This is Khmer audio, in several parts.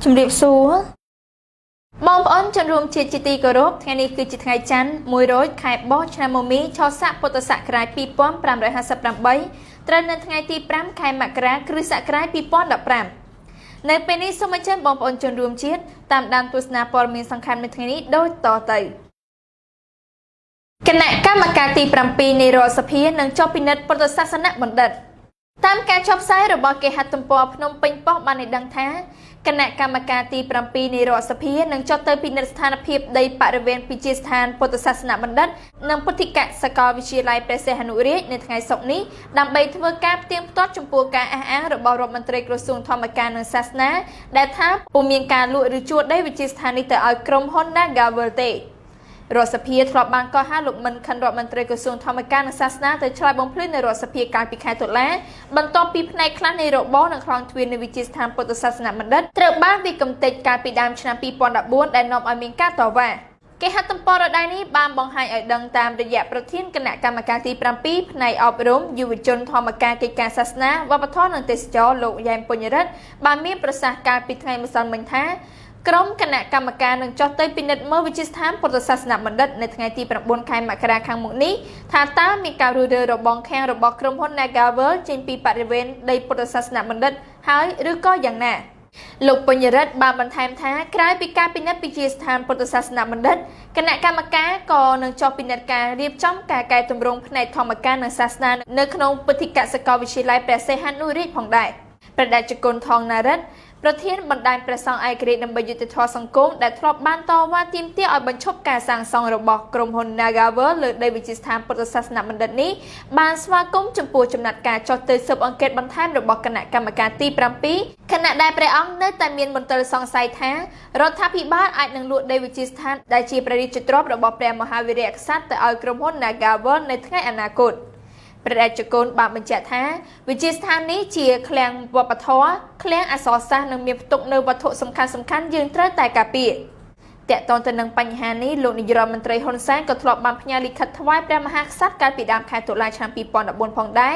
ជំរាបសួរបងប្អូនជនរួមជាតិជាទីគោរពថ្ងៃនេះគឺជាថ្ងៃច័ន្ទ100ខែបោះឆ្នាំមមីឆស័កពុទ្ធសករាជ2558ត្រូវនៅថ្ងៃទី5ខែមករាគ្រិស្តសករាជ2015នៅពេលនេះសូមអញ្ជើញបងប្អូនជនរួមជាតិតាមដានទស្សនាព័ត៌មានសំខាន់នៅថ្ងៃនេះដូចតទៅគណៈកម្មការទី7នៃរដ្ឋសភានឹងចុះពិនិត្យពុទ្ធសាសនបណ្ឌិតតាមការចុះផ្សាយរបស់គេហទំព័រភ្នំពេញប៉ុស្តិ៍បានឲ្យដឹងថាគណៈកម្មការទី7នៃរដ្ឋសភានឹងចុះទៅពិនិត្យស្ថានភាពដីបរិវេណវិទ្យាស្ថានពុទ្ធសាសនបណ្ឌិតនិងពុទ្ធិកសាកលវិទ្យាល័យព្រះសីហនុរាជនៅថ្ងៃសុក្រនេះដើម្បីធ្វើការផ្ទៀងផ្ទាត់ចំពោះការអះអាងរបស់រដ្ឋមន្ត្រីក្រសួងធម្មការនិងសាសនាដែលថាពុំមានការលក់ឬជួលដីវិទ្យាស្ថាននេះទៅឲ្យក្រុមហ៊ុន Nagavel ទេរដ្ឋសភាធ្លាប់បានកោះហៅលោកមិនខិនរដ្ឋមន្ត្រីក្រសួងធម្មការនិងសាសនាទៅឆ្លើយបំភ្លឺនៅរដ្ឋសភាកាលពីខែតុលាបន្ទាប់ពីផ្នែកខ្លះនៃរបបនិងខ្លងទ្វារនៃវិទ្យាស្ថានពុទ្ធសាសនបណ្ឌិតត្រូវបានវិកំទេចកាលពីដើមឆ្នាំ2014ដែលនាំឲ្យមានការតវ៉ាគេហទំព័រដដែលនេះបានបង្ហាញឲ្យដឹងតាមរយៈប្រធានគណៈកម្មការទី7ផ្នែកអប់រំយុវជនធម្មការកិច្ចការសាសនាវប្បធម៌និងទេសចរលោកយ៉ែមពុញរិទ្ធបានមានប្រសាសន៍កាលពីថ្ងៃម្សិលមិញថាក្រុមគណៈកម្មការនឹងចុះទៅពិនិត្យមើលវិទ្យាស្ថានពុទ្ធសាសនបណ្ឌិតនៅថ្ងៃទី9ខែមករាខាងមុខនេះថាតើមានការរុះរើរបងខាំងរបស់ក្រុមហ៊ុន Nagavel ចេញពីបរិវេណដីពុទ្ធសាសនបណ្ឌិតហើយឬក៏យ៉ាងណាលោកពុញរិទ្ធបានបន្ថែមថាក្រៅពីការពិនិត្យវិទ្យាស្ថានពុទ្ធសាសនបណ្ឌិតគណៈកម្មការក៏នឹងចុះពិនិត្យការរៀបចំការកែតម្រង់ផ្នែកធម្មការនិងសាសនានៅក្នុងពុទ្ធិកសាកលវិទ្យាល័យព្រះសីហនុរាជផងដែរព្រះតេជគុណថងណារិទ្ធប្រធានបណ្ដាញព្រះសង្ឃឯករាជ្យដើម្បីយុត្តិធម៌សង្គមដែលធ្លាប់បានតវ៉ាទាមទារឲ្យបញ្ឈប់ការសាងសង់របស់ក្រុមហ៊ុន Nagavel លើដីវិទ្យាស្ថានពុទ្ធសាសនបណ្ឌិតនេះបានស្វាគមន៍ចំពោះចំណាត់ការចុះទៅស៊ើបអង្កេតបន្ថែមរបស់គណៈកម្មការទី7ខណៈដែលព្រះអង្គនៅតែមានមន្ទិលសង្ស័យថារដ្ឋាភិបាលអាចនឹងលួចដីវិទ្យាស្ថានដែលជាព្រះរាជទ្រព្យរបស់ព្រះមហាវីរក្សត្រទៅឲ្យក្រុមហ៊ុន Nagavel នៅថ្ងៃអនាគតព្រះរាជគុណបានបញ្ជាក់ថាវិទ្យាស្ថាននេះជាឃ្លាំងវប្បធម៌ឃ្លាំងអក្សរសាស្ត្រនិងមានផ្ទុកនូវវត្ថុសំខាន់ៗយើងត្រូវតែការពារតាក់ទងទៅនឹងបញ្ហានេះលោកនាយរដ្ឋមន្ត្រីហ៊ុនសែនក៏ធ្លាប់បានផ្ញើលិខិតថ្វាយព្រះមហាក្សត្រកាលពីដើមខែតុលាឆ្នាំ2014ផងដែរ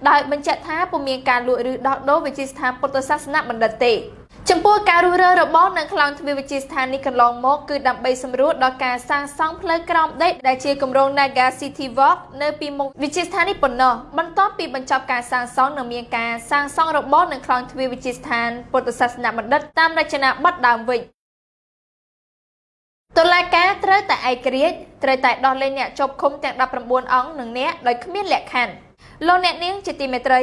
ដោយបញ្ជាក់ថាពុំមានការលួចឬដោះដូរវិទ្យាស្ថានពុទ្ធសាសនបណ្ឌិតទេចំពោះការរុះរើរបស់នៅខ្លងទ្វារវិទ្យាស្ថាននេះកន្លងមកគឺដើម្បីសម្រួលដល់ការសាងសង់ផ្លូវក្រោមដីដែលជាគម្រោង Naga City Walk នៅពីមុខវិទ្យាស្ថាននេះប៉ុណ្ណោះបន្ទាប់ពីបញ្ចប់ការសាងសង់និងមានការសាងសង់របស់នៅខ្លងទ្វារវិទ្យាស្ថានពុទ្ធសាសនបណ្ឌិតតាមរចនាបថដើមវិញតុលាការត្រូវតែឯករាជ្យត្រូវតែដោះលែងអ្នកជាប់ឃុំទាំង19អង្គនិងអ្នកដោយគ្មានលក្ខខណ្ឌលោកអ្នកនាងជាទីមេត្រី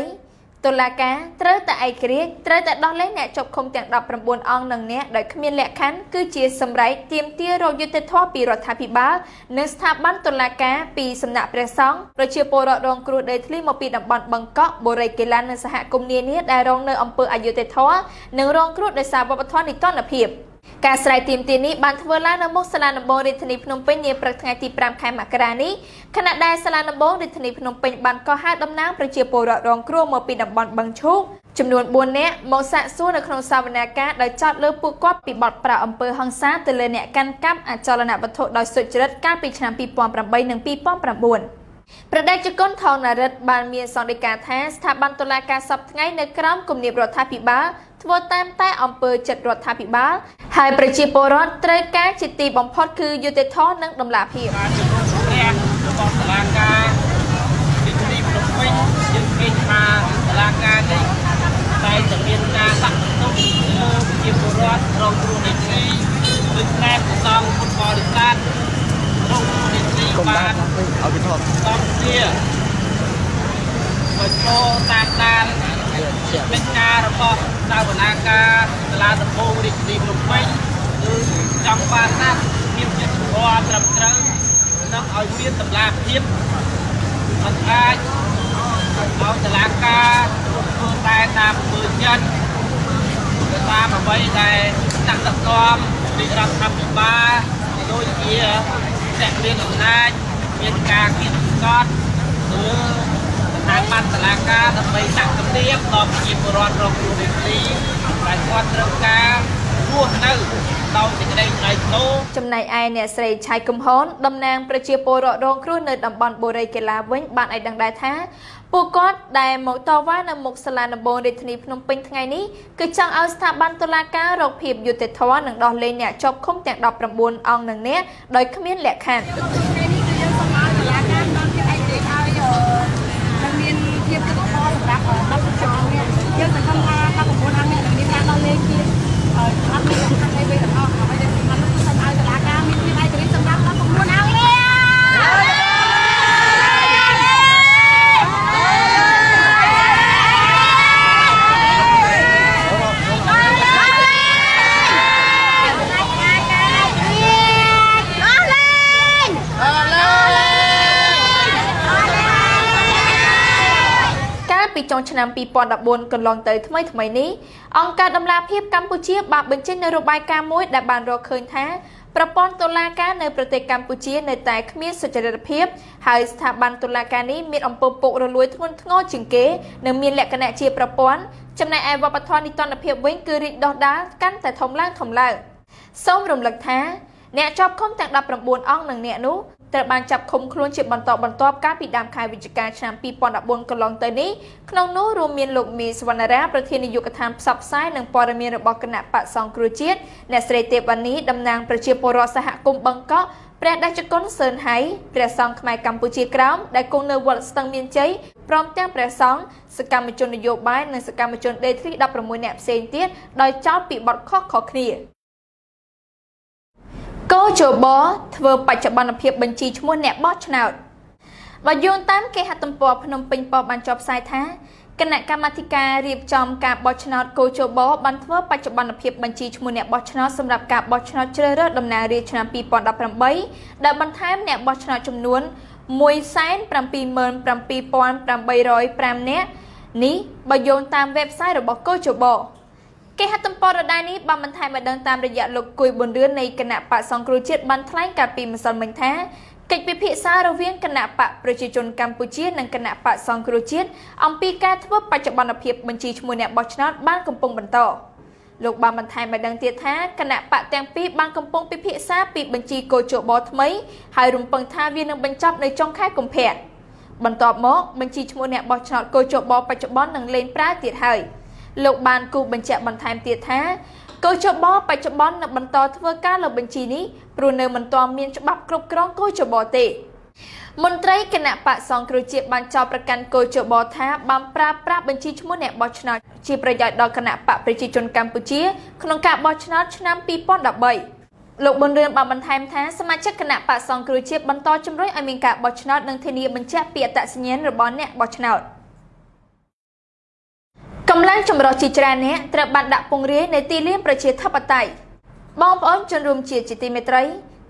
តុលាការត្រូវតែឯករាជ្យត្រូវតែដោះលែងអ្នកជាប់ឃុំទាំង19អង្គនិងអ្នកដោយគ្មានលក្ខខណ្ឌគឺជាសម្រេចទាមទាររកយុត្តិធម៌ពីរដ្ឋាភិបាលនិងស្ថាប័នតុលាការពីសំណាក់ព្រះសង្ឃប្រជាពលរដ្ឋរងគ្រោះដីធ្លីមកពីតំបន់បឹងកក់បូរីកេឡាននិងសហគមន៍នានាដែលរងនៅអំពើអយុត្តិធម៌និងរងគ្រោះដោយសារវប្បធម៌នីតិរដ្ឋភាពការស្រ័យទាមទារនេះបានធ្វើឡើងនៅមុខសាលាដំបងរាជធានីភ្នំពេញនាព្រឹកថ្ងៃទី5ខែមករានេះខណៈដែលសាលាដំបងរាជធានីភ្នំពេញបានកោះហៅតំណាងប្រជាពលរដ្ឋរងគ្រោះមកពីតំបន់បឹងឈូកចំនួន4នាក់មកសាកសួរនៅក្នុងសវនកម្មដោយចោទលើពួកគាត់ពីបទប្រាអំពើហិង្សាទៅលើអ្នកកាន់កាប់អចលនវត្ថុដោយសុចរិតកាលពីឆ្នាំ2008និង2009ប្រដេជគុណថងណារិទ្ធបានមានសន្និការថាស្ថាប័នតុលាការសពថ្ងៃនៅក្រោមគំនាបរដ្ឋាភិបាលធ្វើតាមតែអំពើចិត្តរដ្ឋាភិបាលហើយប្រជាពលរដ្ឋត្រូវការជាទីបំផុតគឺយុត្តិធម៌និងតម្លាភាពរបស់តុលាការរាជធានីភ្នំពេញយើងឃើញថាតុលាការនេះតែមានការដាក់បន្ទុកលើប្រជាពលរដ្ឋរងគ្រោះនៃទីដូចតែប្រសងពុទ្ធបរិស័ទរងគ្រោះនៃទីបានឲ្យពិធដ្ឋសំជាបញ្ចូលតាមដានកិច្ចការរបស់សវនាការសាលាដំបងរាជធានីភ្នំពេញគឺចង់បានណាស់មានយុត្តិធម៌ត្រឹមត្រូវនិងឲ្យមានតម្លាភាពមិនអាចឲ្យតុលាការធ្វើតែតាមអំពើចិត្តតាមអ្វីដែលដាក់ដឹកនាំពីរដ្ឋាភិបាលដូចជាតែមានអំណាចមានការគៀបសង្កត់ឬតាមបានតុលាការដើម្បីដាក់គំនាបដល់ប្រជាពលរដ្ឋរងគ្រោះដីធ្លីដែលគាត់ត្រូវការរស់នៅដោយសេចក្តីថ្លៃថ្នូរចំណែកឯអ្នកស្រីឆៃកំហនតំណាងប្រជាពលរដ្ឋរងគ្រោះនៅតំបន់បូរីកេឡាវិញបានឲ្យដឹងដែរថាព ពួកគាត់ដែលមកតវ៉ានៅមុខសាលាដំបងរាជធានីភ្នំពេញថ្ងៃនេះគឺចង់ឲ្យស្ថាប័នតុលាការរកភាពយុត្តិធម៌និងដោះលែងអ្នកជាប់ឃុំទាំង19អង្គនឹងនេះដោយគ្មានលក្ខខណ្ឌ ភាពគិតខុសសម្រាប់ដល់ប្រចាំនេះយើងសង្ឃឹមថាដល់9អង្គនេះនឹងមានការដល់លេខទៀតអត់មានលក្ខខណ្ឌអីវិញទាំងអស់ហើយដែលសំខាន់នោះគឺសូមឲ្យតុលាការមានភាពឯករាជ្យសម្រាប់ដល់9អង្គនេះពីចុងឆ្នាំ2014កន្លងទៅថ្មីនេះអង្គការដំឡាភិបកម្ពុជាបានបញ្ចេញនូវរបាយការណ៍មួយដែលបានរកឃើញថាប្រព័ន្ធតុលាការនៅប្រទេសកម្ពុជានៅតែគ្មានសុចរិតភាពហើយស្ថាប័នតុលាការនេះមានអំពើពុករលួយធ្ងន់ធ្ងរជាងគេនិងមានលក្ខណៈជាប្រព័ន្ធចំណែកឯវប្បធម៌នីតិភាពវិញគឺរីកដុះដាលកាន់តែធំឡើងសូមរំលឹកថាអ្នកជាប់ឃុំទាំង19អង្គនិងអ្នកនោះត្រូវបានចាប់ឃុំខ្លួនជាបន្តបន្ទាប់កាលពីដើមខែវិច្ឆិកាឆ្នាំ2014កន្លងទៅនេះក្នុងនោះរួមមានលោកមីសវណ្ណារាប្រធាននាយកដ្ឋានផ្សព្វផ្សាយនិងព័ត៌មានរបស់គណៈបក្សសង្គ្រោះជាតិអ្នកស្រីទេពវណ្ណីតំណាងប្រជាពលរដ្ឋសហគមន៍បឹងកក់ព្រះតេជគុណសឿនហៃព្រះសង្ឃខ្មែរកម្ពុជាក្រោមដែលគង់នៅវត្តស្ទឹងមានជ័យព្រមទាំងព្រះសង្ឃសកម្មជននយោបាយនិងសកម្មជនដេទ្រី16នាក់ផ្សេងទៀតដោយចោទពីបទខុសៗគ្នាកោជបធ្វើបច្ចុប្បន្នភាពបញ្ជីឈ្មោះអ្នកបោះឆ្នោតបើយោងតាមគេហទំព័រភ្នំពេញប៉ុស្តិ៍បានចុះផ្សាយថាគណៈកម្មាធិការរៀបចំការបោះឆ្នោតកោជបបានធ្វើបច្ចុប្បន្នភាពបញ្ជីឈ្មោះអ្នកបោះឆ្នោតសម្រាប់ការបោះឆ្នោតជ្រើសរើសតំណាងរាស្ត្រឆ្នាំ2018ដែលបន្ថែមអ្នកបោះឆ្នោតចំនួន 177,805 នាក់នេះបើយោងតាមវេបសាយរបស់កោជបគេហទំព័រដដែលនេះបានបន្ថែមឲ្យដឹងតាមរយៈលោកគួយប៊ុនរឿននៃគណៈបក្សសង្គ្រោះជាតិបានថ្លែងកាលពីម្សិលមិញថាកិច្ចពិភាក្សារវាងគណៈបកប្រជាជនកម្ពុជានិងគណៈបក្សសង្គ្រោះជាតិអំពីការធ្វើបច្ចុប្បន្នភាពបញ្ជីឈ្មោះអ្នកបោះឆ្នោតបានកំពុងបន្តលោកបានបន្ថែមឲ្យដឹងទៀតថាគណៈបកទាំងពីរបានកំពុងពិភាក្សាពីបញ្ជីកោជបថ្មីហើយរំពឹងថាវានឹងបញ្ចប់នៅចុងខែកុម្ភៈបន្ទាប់មកបញ្ជីឈ្មោះអ្នកបោះឆ្នោតកោជបបច្ចុប្បន្ននឹងលែងប្រើទៀតហើយលោកបានគូបញ្ជាក់បន្ថែមទៀតថាកោជបបច្ចុប្បន្ននឹងបន្តធ្វើការលើបញ្ជីនេះព្រោះនៅមិនទាន់មានច្បាប់គ្រប់គ្រងកោជបទេមន្ត្រីគណៈបក្សសង្គ្រោះជាតិបានចោទប្រកាន់កោជបថាបានប្រើប្រាស់បញ្ជីឈ្មោះអ្នកបោះឆ្នោតជាប្រយោជន៍ដល់គណៈបកប្រជាជនកម្ពុជាក្នុងការបោះឆ្នោតឆ្នាំ2013លោកប៊ុនរឿនបានបន្ថែមថាសមាជិកគណៈបក្សសង្គ្រោះជាតិបន្តជំរុញឲ្យមានការបោះឆ្នោតនិងធានាបញ្ជាក់ពីអត្តសញ្ញាណរបស់អ្នកបោះឆ្នោតកម្លាំងចម្រុះជាច្រើនអ្នកត្រូវបានដាក់ពង្រាយនៅទីលានប្រជាធិបតេយ្យបងប្អូនជនរួមជាតិជាទីមេត្រី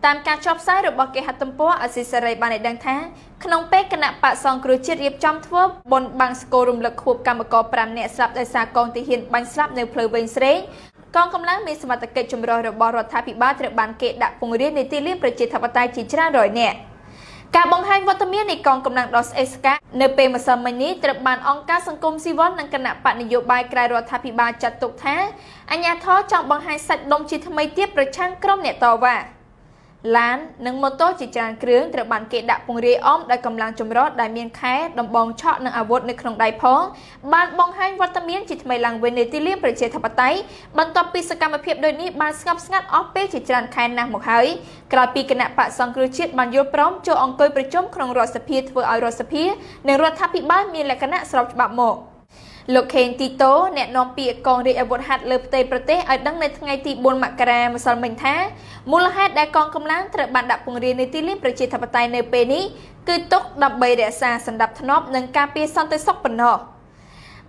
តាមការចុះផ្សាយរបស់គេហទំព័រអាស៊ីសេរីបានឲ្យដឹងថាក្នុងពេលគណៈបក្សសង្គ្រោះជាតិរៀបចំធ្វើបុណ្យបង្សុកូលរំលឹកខួបកម្មករ5នាក់ស្លាប់ដោយសារកងទាហានបាញ់ស្លាប់នៅផ្លូវវែងស្រេងកងកម្លាំងមានសមត្ថកិច្ចចម្រុះរបស់រដ្ឋាភិបាលត្រូវបានគេដាក់ពង្រាយនៅទីលានប្រជាធិបតេយ្យជាច្រើនរយនាក់ការបង្ហាញវត្តមាននៃកងកម្លាំងដ៏ស្អេកស្កះនៅពេលម្សិលមិញនេះត្រូវបានអង្គការសង្គមស៊ីវិលនិងគណៈបកនយោបាយក្រៅរដ្ឋាភិបាលចាត់ទុកថាអាជ្ញាធរចង់បង្ហាញសាច់ដុំជាថ្មីទៀតប្រឆាំងក្រុមអ្នកតវ៉ាឡាននិងម៉ូតូជាច្រើនគ្រឿងត្រូវបានគេដាក់ពង្រាយអមដោយកម្លាំងចម្រុះដែលមានខែដំបងឆក់និងអាវុធនៅក្នុងដៃផងបានបង្ហាញវត្តមានជាថ្មីឡើងវិញនៅទីលានប្រជាធិបតេយ្យបន្ទាប់ពីសកម្មភាពដូចនេះបានស្ងប់ស្ងាត់អស់ពេលជាច្រើនខែណាស់មកហើយក្រោយពីគណៈបក្សសង្គ្រោះជាតិបានយល់ព្រមចូលអង្គុយប្រជុំក្នុងរដ្ឋសភាធ្វើឲ្យរដ្ឋសភានិងរដ្ឋាភិបាលមានលក្ខណៈស្របច្បាប់មកលោកខេងទីតូអ្នកនាំពាក្យកងរាជអាវុធហត្ថលើផ្ទៃប្រទេសឲ្យដឹងនៅថ្ងៃទី4មករាម្សិលមិញថាមូលហេតុដែលកងកម្លាំងត្រូវបានដាក់ពង្រាយនៅទីលានប្រជាធិបតេយ្យនៅពេលនេះគឺទុកដើម្បីរក្សាសណ្ដាប់ធ្នាប់និងការពារសន្តិសុខប៉ុណ្ណោះ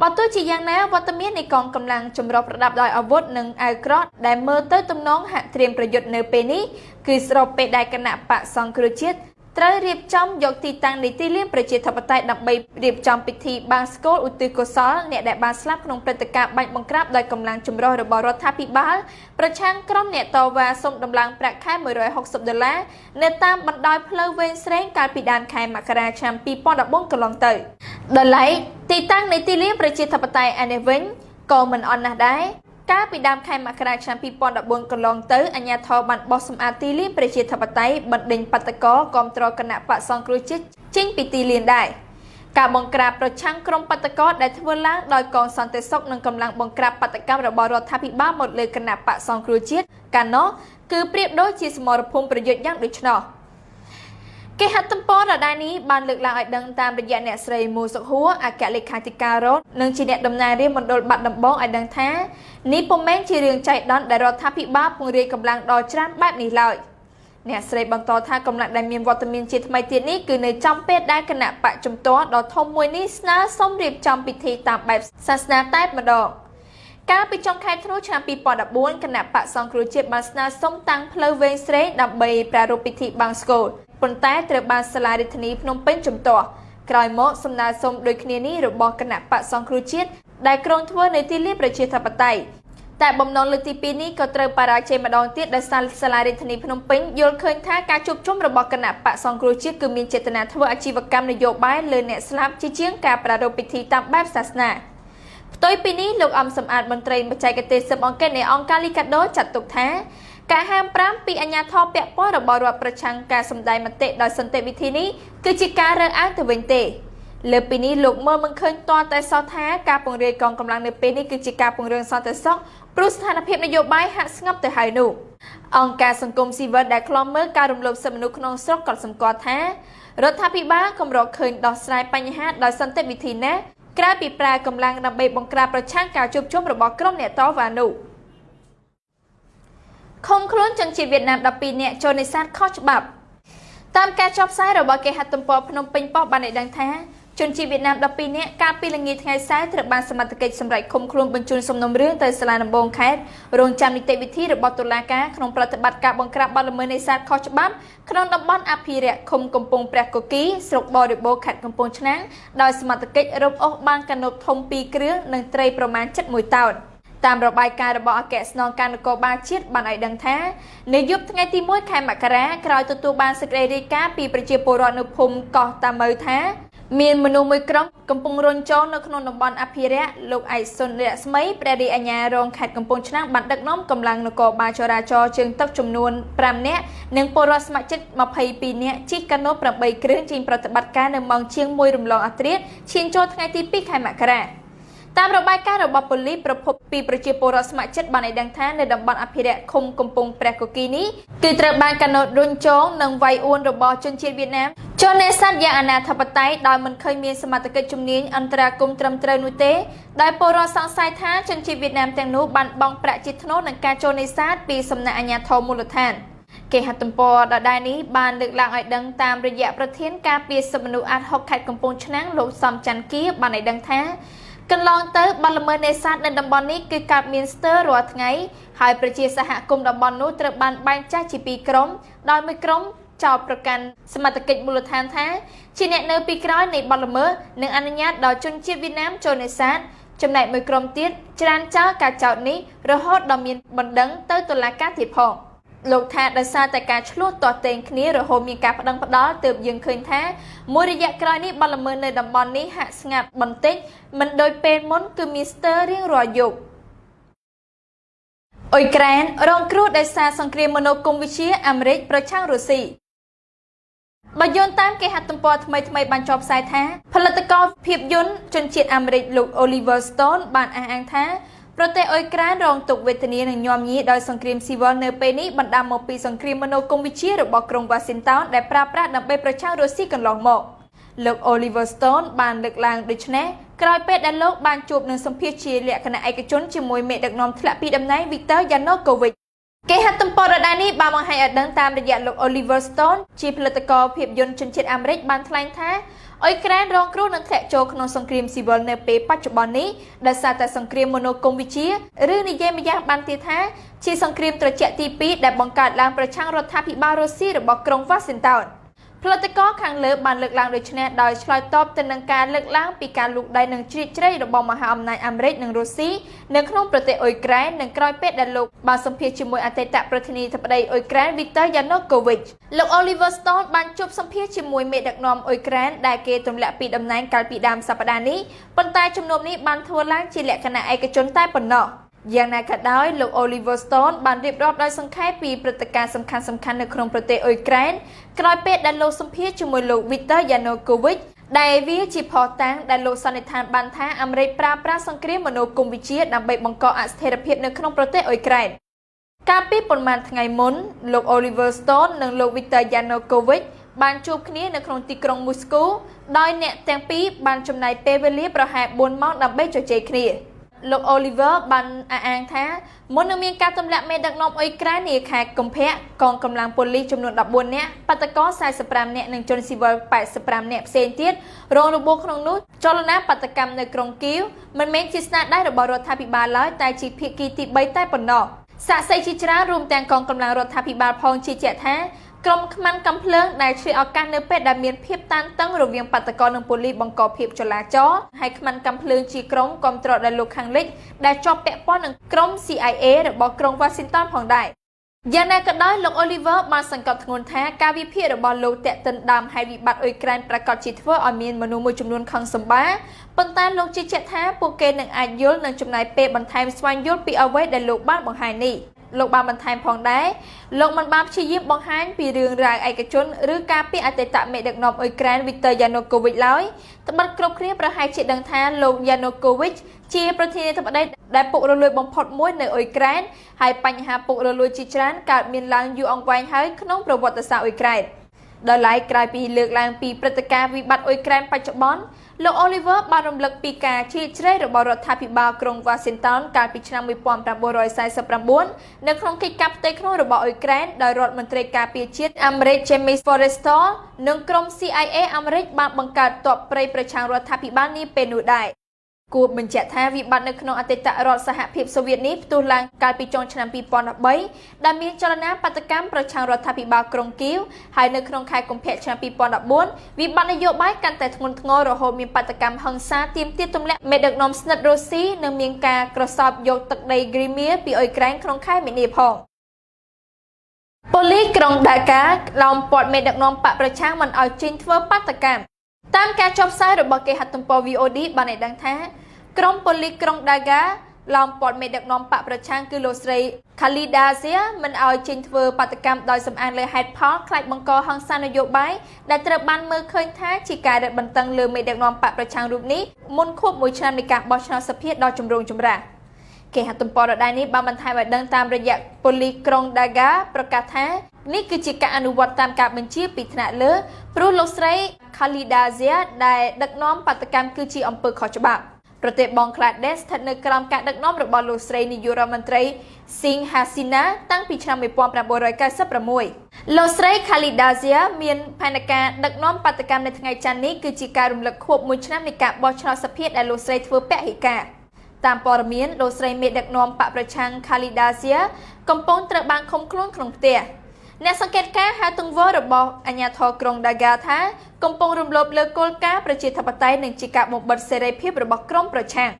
បើទោះជាយ៉ាងណាវត្តមាននៃកងកម្លាំងចម្រុះប្រដាប់ដោយអាវុធនិងអាវក្រោះដែលមើលទៅទំនងហាក់ត្រៀមប្រយុទ្ធនៅពេលនេះគឺស្របពេលដែលគណៈបក្សសង្គ្រោះជាតិត្រូវរៀបចំយកទីតាំងនៃទីលានប្រជាធិបតេយ្យដើម្បីរៀបចំពិធីបង្សុកូលឧទ្ទិសកុសលអ្នកដែលបានស្លាប់ក្នុងព្រឹត្តិការណ៍បាញ់បង្ក្រាបដោយកម្លាំងចម្រុះរបស់រដ្ឋាភិបាលប្រឆាំងក្រុមអ្នកតវ៉ាសុំដំឡើងប្រាក់ខែ$160នៅតាមបណ្ដោយផ្លូវវែងស្រេងកាលពីដើមខែមករាឆ្នាំ2014កន្លងទៅដោយឡែកទីតាំងនៃទីលានប្រជាធិបតេយ្យឯនេះវិញក៏មិនអន់ណាស់ដែរកាលពីដើមខែមករាឆ្នាំ2014កន្លងទៅអាជ្ញាធរបានបោះសម្អាតទីលានប្រជាធិបតេយ្យបណ្ដេញបាតកោគាំទ្រគណៈបក្សសង្គ្រោះជាតិចេញពីទីលានដែរ ការបង្ក្រាបប្រឆាំងក្រុមបាតកោដែលធ្វើឡើងដោយកងសន្តិសុខនិងកម្លាំងបង្ក្រាបបាតកម្មរបស់រដ្ឋាភិបាលមកលើគណៈបកសង្គ្រោះជាតិកាលនោះគឺប្រៀបដូចជាសមរភូមិប្រយុទ្ធយ៉ាងដូច្នោះគេហទំព័រដដែលនេះបានលើកឡើងឲ្យដឹងតាមរយៈអ្នកស្រីមូសុខហួរអគ្គលេខាធិការរដ្ឋនិងជាអ្នកដំណើររាជមណ្ឌលបាត់ដំបងឲ្យដឹងថានេះពុំមែនជារឿងចៃដន្យដែលរដ្ឋាភិបាលពង្រាយកម្លាំងដល់ច្រើនបែបនេះឡើយអ្នកស្រីបន្តថាកម្លាំងដែលមានវត្តមានជាថ្មីទៀតនេះគឺនៅចំពេលដែលគណៈបកជំទាស់ដ៏ធំមួយនេះស្នើសុំរៀបចំពិធីតាមបែបសាសនាតែម្ដងកាលពីចុងខែធ្នូឆ្នាំ2014គណៈបកសង្គ្រោះជាតិបានស្នើសុំតាំងផ្លូវវែងស្រេងដើម្បីប្រារព្ធពិធីបង្សុកូលប៉ុន្តែត្រូវបានសាលារដ្ឋាភិបាលភ្នំពេញជំទាស់ក្រោយមកសំណើសុំដូចគ្នានេះរបស់គណៈបកសង្គ្រោះជាតិដែលក្រុងធ្វើនៅទីលានប្រជាធិបតេយ្យតែបំណងលើកទី2នេះក៏ត្រូវបរាជ័យម្ដងទៀតដោយសារសាលារដ្ឋាភិបាលភ្នំពេញយល់ឃើញថាការជួបជុំរបស់គណៈបកសង្គ្រោះជាតិគឺមានចេតនាធ្វើអាជីវកម្មនយោបាយលើអ្នកស្លាប់ជាជាងការប្រារព្ធពិធីតាមបែបសាសនាផ្ទុយពីនេះលោកអំសំអាតមន្ត្រីបច្ចេកទេសស៊ើបអង្កេតនៃអង្គការលីកាដូចាត់ទុកថាការហាម5ពីអាជ្ញាធរពាក់ព័ន្ធរបស់រដ្ឋប្រឆាំងការសម្ដែងមតិដោយសន្តិវិធីនេះគឺជាការរើសអើងទៅវិញទេលើពីនេះលោកមើលមិនឃើញទាល់តែសោះថាការពង្រាយកងកម្លាំងនៅពេលនេះគឺជាការពង្រឹងសន្តិសុខព្រោះស្ថានភាពនយោបាយហាក់ស្ងប់ទៅហើយនោះអង្គការសង្គមស៊ីវិលដែលឃ្លាំមើលការរំលោភសិទ្ធិមនុស្សក្នុងស្រុកក៏សម្គាល់ថារដ្ឋាភិបាលកម្រឃើញដោះស្រាយបញ្ហាដោយសន្តិវិធីណាក្រៅពីប្រើកម្លាំងដើម្បីបង្ក្រាបប្រឆាំងការជួបជុំរបស់ក្រុមអ្នកតវ៉ានោះឃុំខ្លួនជនជាតិវៀតណាម12នាក់ចូលនេសាទខុសច្បាប់តាមការចុះផ្សាយរបស់គេហទំព័រភ្នំពេញប៉ុស្តិ៍បានឲ្យដឹងថាជនជាតិវៀតណាម12នាក់កាលពីល្ងាចថ្ងៃសៅរ៍ត្រូវបានសមត្ថកិច្ចសម្រេចឃុំខ្លួនបញ្ជូនសំណុំរឿងទៅសាលាដំបងខេត្តរងចាំនីតិវិធីរបស់តុលាការក្នុងប្រតិបត្តិការបង្ក្រាបបទល្មើសនេសាទខុសច្បាប់ក្នុងតំបន់អភិរក្សឃុំកំពង់ព្រះកុកីស្រុកបរិបូរខេត្តកំពង់ឆ្នាំងដោយសមត្ថកិច្ចរកអូសបានកាណូតធំ2គ្រឿងនិងត្រីប្រមាណ71តោនតាមរបាយការណ៍របស់អគ្គស្នងការនគរបាលជាតិបានឲ្យដឹងថានៅយប់ថ្ងៃទី1ខែមករាក្រោយទទួលបានសេចក្តីរាយការណ៍ពីប្រជាពលរដ្ឋនៅភូមិកោះតាម៉ៅថាមានមនុស្សមួយក្រុមកំពុងរុញចូលនៅក្នុងតំបន់អភិរក្សលោកឯកសុនរស្មីព្រះរាជអាជ្ញារងខេត្តកំពង់ឆ្នាំងបានដឹកនាំកម្លាំងនគរបាលចរាចរណ៍ជើងទឹកចំនួន5នាក់និងពលរដ្ឋស្ម័គ្រចិត្ត22នាក់ជិះកាណូត8គ្រឿងចេញប្រតិបត្តិការនៅម៉ោងជាង1រំលងអធ្រាត្រឈានចូលថ្ងៃទី2ខែមករាតាមរបាយការណ៍របស់ប៉ូលីសប្រភពពីប្រជាពលរដ្ឋស្ម័គ្រចិត្តបានឲ្យដឹងថានៅតំបន់អភិរក្សឃុំកំពង់ព្រះកុកីនេះគឺត្រូវបានកាណូតរុញចងនិងវាយអួនរបស់ជនជាតិវៀតណាមចូលនេសាទយ៉ាងអនាធបត័យដោយមិនឃើញមានសមត្ថកិច្ចជំនាញអន្តរាគមន៍ត្រឹមត្រូវនោះទេដោយពលរដ្ឋសង្ស័យថាជនជាតិវៀតណាមទាំងនោះបានបង់ប្រាក់ជាថ្នូរនឹងការចូលនេសាទពីសំណាក់អាជ្ញាធរមូលដ្ឋានគេហទំព័រដដែលនេះបានលើកឡើងឲ្យដឹងតាមរយៈប្រធានការពារសិទ្ធិមនុស្សអាត់ហុកខេត្តកំពង់ឆ្នាំងលោកសំច័ន្ទគាបានឲ្យដឹងថាកន្លងទៅបទល្មើសនេសាទនៅតំបន់នេះគឺកើតមានស្ទើររាល់ថ្ងៃហើយប្រជាសហគមន៍តំបន់នោះត្រូវបានបែងចែកជា2ក្រុមដោយមួយក្រុមចោទប្រកាន់សមត្ថកិច្ចមូលដ្ឋានថាជាអ្នកនៅពីក្រោយនៃបទល្មើសនិងអនុញ្ញាតដល់ជនជាតិវៀតណាមចូលនេសាទចំណែកមួយក្រុមទៀតច្រានចោលការចោទនេះរហូតដល់មានបណ្ដឹងទៅតុលាការទៀតផងលោកថាដោយសារតែការឆ្លោះទាស់ទែងគ្នារហូតមានការប្តឹងផ្តល់ទើបយើងឃើញថាមួយរយៈក្រោយនេះបទល្មើសនៅតំបន់នេះហាក់ស្ងាត់បន្តិចមិនដូចពេលមុនគឺមានស្ទើររៀងរាល់យប់អ៊ុយក្រែនរងគ្រោះដោយសារសង្គ្រាមមនោគមវិជ្ជាអាមេរិកប្រឆាំងរុស្ស៊ីបើយោងតាមគេហទំព័រថ្មីបានចុះផ្សាយថាផលិតករភាពយន្តជនជាតិអាមេរិកលោក Oliver Stone បានអះអាងថាប្រទេសអ៊ុយក្រែនរងទុក្ខវេទនានិងញោមញីដោយសង្គ្រាមស៊ីវិលនៅពេលនេះបណ្ដាលមកពីសង្គ្រាមមនោគមវិជ្ជារបស់ក្រុង Washington ដែលប្រើប្រាស់ដើម្បីប្រឆាំងរុស្ស៊ីកន្លងមកលោក Oliver Stone បានលើកឡើងដូចនេះក្រោយពេលដែលលោកបានជួបនឹងសម្ភាសជាលក្ខណៈឯកជនជាមួយមេដឹកនាំធ្លាក់ពីតំណែង Viktor Yanukovych គេហទំព័រដដែលនេះបានបង្ហាញឲ្យដឹងតាមរយៈលោក Oliver Stone ជាផលិតករភាពយន្តជនជាតិអាមេរិកបានថ្លែងថាអ៊ុយក្រែនរងគ្រោះនឹងធ្លាក់ចូលក្នុងសង្គ្រាមស៊ីវិលនៅពេលបច្ចុប្បន្ននេះដោយសារតែសង្គ្រាមមនោគមវិជ្ជាឬនិយាយម្យ៉ាងបានទៀតថាជាសង្គ្រាមត្រជាក់ទី2ដែលបង្កើតឡើងប្រឆាំងរដ្ឋាភិបាលរុស្ស៊ីរបស់ក្រុង Washington ផលិតករខាងលើបានលើកឡើងដូចនេះដោយឆ្លើយតបទៅនឹងការលើកឡើងពីការលូកដៃនិងជ្រៀតជ្រែករបស់មហាអំណាចអាមេរិកនិងរុស្ស៊ីនៅក្នុងប្រទេសអ៊ុយក្រែននិងក្រោយពេលដែលលោកបានសម្ភាសជាមួយអតីតប្រធានាធិបតីអ៊ុយក្រែន Viktor Yanukovych លោក Oliver Stone បានជួបសម្ភាសជាមួយមេដឹកនាំអ៊ុយក្រែនដែលគេទម្លាក់ពីតំណែងកាលពីដើមសប្តាហ៍នេះប៉ុន្តែជំនួបនេះបានធ្វើឡើងជាលក្ខណៈឯកជនតែប៉ុណ្ណោះយ៉ាងណាក៏ដោយលោក Oliver Stone បានរៀបរាប់ដោយសង្ខេបពីព្រឹត្តិការណ៍សំខាន់ៗនៅក្នុងប្រទេសអ៊ុយក្រែនក្រោយពេលដែលលោកសម្ភាសជាមួយលោក Viktor Yanukovych ដែលវាជាផតតាំងដែលលោកសន្និដ្ឋានបានថាអាមេរិកប្រើប្រាស់សង្គ្រាមមនោគមវិជ្ជាដើម្បីបង្កអស្ថិរភាពនៅក្នុងប្រទេសអ៊ុយក្រែនកាលពីប៉ុន្មានថ្ងៃមុនលោក Oliver Stone និងលោក Viktor Yanukovych បានជួបគ្នានៅក្នុងទីក្រុង Moscow ដោយអ្នកទាំងពីរបានចំណាយពេលវេលាប្រហែល4ម៉ោងដើម្បីជជែកគ្នាលោក Oliver បានអះអាងថាមុននឹងមានការទម្លាក់មេដឹកនាំអ៊ុយក្រែននាខែកុម្ភៈកងកម្លាំងប៉ូលីសចំនួន14នាក់បាតកោ45នាក់និងជនស៊ីវិល85នាក់ផ្សេងទៀតរងរបួសក្នុងនោះចលនាបាតកម្មនៅក្រុងគីវមិនមែនជាស្នាដៃរបស់រដ្ឋាភិបាលឡើយតែជាភាគីទី3តែប៉ុណ្ណោះសាក្សីជាច្រើនរួមទាំងកងកម្លាំងរដ្ឋាភិបាលផងជឿជាក់ថាក្រុមខ្មាំងកាំភ្លើងដែលឆ្លៀតឱកាសនៅពេលដែលមានភាពតានតឹងរវាងបាតកោនិងប៉ូលីសបង្កភាពចលាចលហើយខ្មាំងកាំភ្លើងជាក្រុមគ្រប់គ្រងដោយលោកខាងលិចដែលជាប់ពាក់ព័ន្ធនឹងក្រុម CIA របស់ក្រុង Washington ផងដែរយ៉ាងណាក៏ដោយលោក Oliver បានសង្កត់ធ្ងន់ថាការវិភាគរបស់លោកតាក់ទិនដើមហេតុវិបត្តិអ៊ុយក្រែនប្រកាសជាធ្វើឲ្យមានមនុស្សមួយចំនួនខឹងសម្បាប៉ុន្តែលោកជឿជាក់ថាពួកគេនឹងអាចយល់និងចំណាយពេលបន្ថែមស្វែងយល់ពីអ្វីដែលលោកបានបង្ហាញនេះលោកបានបន្ថែមផងដែរលោកមិនបានព្យាយាមបង្ហាញពីរឿងរ៉ាវឯកជនឬការពីអតីតមេដឹកនាំអ៊ុយក្រែន Viktor Yanukovych ឡើយត្បិតគ្រប់គ្នាប្រហែលជាដឹងថាលោក Yanukovych ជាប្រធានាធិបតីដែលពុករលួយបំផុតមួយនៅអ៊ុយក្រែនហើយបញ្ហាពុករលួយជាច្រើនកើតមានឡើងយូរអង្វែងហើយក្នុងប្រវត្តិសាស្ត្រអ៊ុយក្រែនដោយឡែកក្រោយពីលើកឡើងពីព្រឹត្តិការណ៍វិបត្តិអ៊ុយក្រែនបច្ចុប្បន្នលោក Oliver បានរំលឹកពីការជ្រៀតជ្រែករបស់រដ្ឋាភិបាលក្រុង Washington កាលពីឆ្នាំ1949នៅក្នុងកិច្ចកាប់ផ្ទៃក្នុងរបស់អ៊ុយក្រែនដោយរដ្ឋមន្ត្រីការពារជាតិអាមេរិក James Forrestal និងក្រុម CIA អាមេរិកបានបង្កើតទ័ពព្រៃប្រឆាំងរដ្ឋាភិបាលនាពេលនោះដែរគួរបញ្ជាក់ថាវិបត្តិនៅក្នុងអតីតរដ្ឋសហភាពសូវៀតនេះផ្ទុះឡើងកាលពីចុងឆ្នាំ2013ដែលមានចលនាបាតកម្មប្រឆាំងរដ្ឋាភិបាលក្រុងគីវហើយនៅក្នុងខែកុម្ភៈឆ្នាំ2014វិបត្តិនយោបាយកាន់តែធ្ងន់ធ្ងររហូតមានបាតកម្មហិង្សាទាមទារទម្លាក់មេដឹកនាំស្និទ្ធរុស្ស៊ីនិងមានការក្រសោបយកទឹកដីគ្រីមៀពីអ៊ុយក្រែនក្នុងខែមីនាផងប៉ូលីសក្រុងដាកាឡោមព័ទ្ធមេដឹកនាំបកប្រឆាំងមិនឲ្យចេញធ្វើបាតកម្មតាមការចុះផ្សាយរបស់គេហទំព័រ VOD បានឲ្យដឹងថាក្រុមប៉ូលីសក្រុងដាកាឡោមព័ទ្ធមេដឹកនាំបកប្រឆាំងគឺលោកស្រី Khalida Zia មិនឲ្យចេញធ្វើបាតកម្មដោយសំអាងលើហេតុផលខ្លាចបង្កហិង្សានយោបាយដែលត្រូវបានមើលឃើញថាជាការរឹតបន្តឹងលើមេដឹកនាំបកប្រឆាំងរូបនេះមុនខួប1ឆ្នាំនៃការបោះឆ្នោតសភាដ៏ចម្រូងចម្រាសគេហទំព័រដដែលនេះបានបន្ថែមឲ្យដឹងតាមរយៈប៉ូលីសក្រុងដាកាប្រកាសថានេះគឺជាការអនុវត្តតាមការបញ្ជាពីថ្នាក់លើព្រោះលោកស្រី Khalida Zia ដែលដឹកនាំបាតកម្មគឺជាអំពើខុសច្បាប់ប្រទេសបង់ក្លាដេសស្ថិតនៅក្រោមការដឹកនាំរបស់លោកស្រីនាយករដ្ឋមន្ត្រី Sheikh Hasina តាំងពីឆ្នាំ1996លោកស្រី Khalida Zia មានផែនការដឹកនាំបាតកម្មនៅថ្ងៃច័ន្ទនេះគឺជាការរំលឹកខួប1ឆ្នាំនៃការបោះឆ្នោតសភាដែលលោកស្រីធ្វើពហិការតាមព័ត៌មានលោកស្រីមេដឹកនាំបកប្រឆាំង Khalida Zia កំពុងត្រូវបានឃុំខ្លួនក្នុងផ្ទះអ្នកសង្កេតការណ៍ហៅទង្វើរបស់អាជ្ញាធរក្រុងដាកាថាកំពុងរំលោភលើគោលការណ៍ប្រជាធិបតេយ្យនិងជាការបំបិទសេរីភាពរបស់ក្រុមប្រឆាំង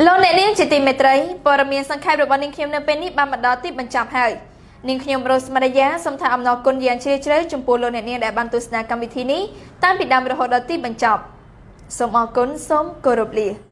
លោកអ្នកនាងជាទីមេត្រីព័ត៌មានសង្ខេបរបស់នាងខ្ញុំនៅពេលនេះបានមកដល់ទីបញ្ចប់ហើយនាងខ្ញុំរស់ស្មារតីសូមថ្លែងអំណរគុណយ៉ាងជ្រាលជ្រៅចំពោះលោកអ្នកនាងដែលបានទស្សនាកម្មវិធីនេះតាំងពីដើមរហូតដល់ទីបញ្ចប់សូមអរគុណសូមគោរពលា